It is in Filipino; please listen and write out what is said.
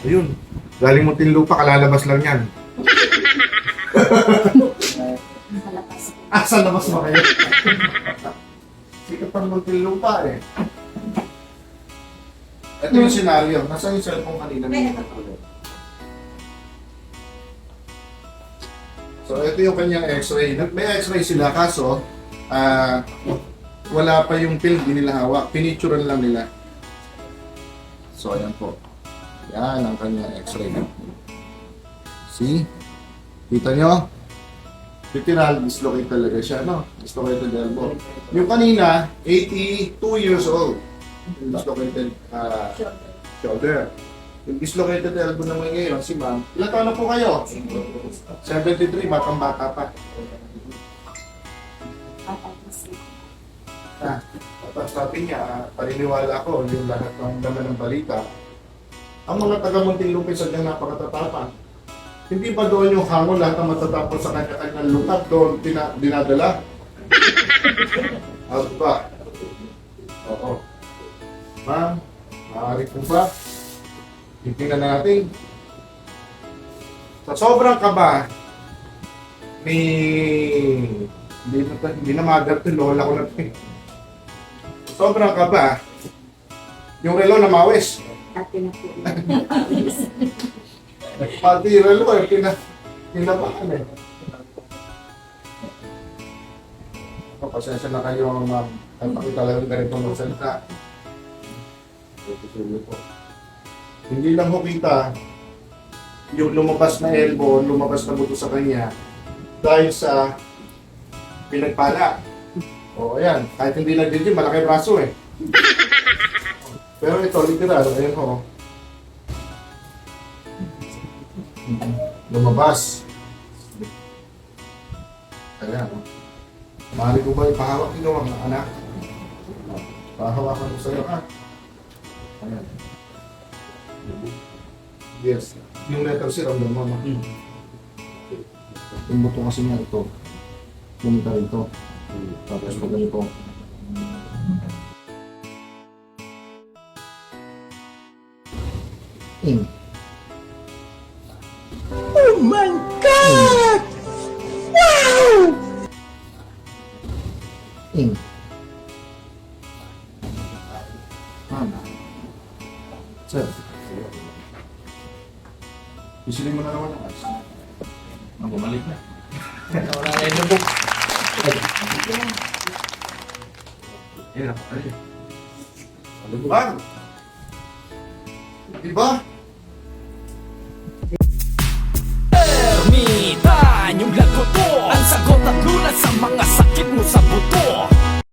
Ayun. Galing Muntinlupa, kalalabas lang yan. Sa labas ba kayo? Sikat pang Muntinlupa eh. Ito yung senaryo. Nasaan yung cellphone kanina? So, ito yung kanyang x-ray. May x-ray sila, kaso, wala pa yung film, di nila hawak. Pinicturean lang nila. So, ayan po. Yan ang kanyang x-ray. See? Kita nyo? Literal, dislocate talaga siya, no? Dislocated elbow. Yung kanina, 82 years old. Dislocated shoulder. Yung dislocated elbow naman ngayon, si ma'am, ilan taon na po kayo? 73, batang-bata pa. Tapos sabi niya, paniniwala ko, yung lahat ng dama ng balita, ang mga taga-Muntinlupa sadyang napakatatapang. Hindi ba doon yung hangon lahat ng matatapos sa kanya-kanyang lukat doon dinadala? Out ba? Oo. Ma'am, maaari po ba? Titingnan natin. Sa sobrang kaba, hindi na magat yung lola ko na ito. Sobrang kaba, yung relo na mawis. Ate na po. Pati yung relo eh, pinabakan eh. Pasensya na kayo, ma'am. Ay pakita lang ganito magsalita. Hindi lang ho kita yung lumabas na elbow, lumabas na buto sa kanya dahil sa pinagpala. O ayan, kahit hindi nag-gym, malaki braso eh. Pero ito, literal, ayan ho. Lumabas. Ayan. Maaari ko ba ipahawak ito mga anak? Pahawakan ko sa'yo ha. Ayan. Yes. Yung letter C, ramdam mo. Yung buto kasi nga ito. Pumunta ito. Tapos pag ganito. Oh my God! Wow! Sir. Isilin mo na naman ang ads. Ang bumalik na. Wala na yung book. Ayun ako. Diba? Diba?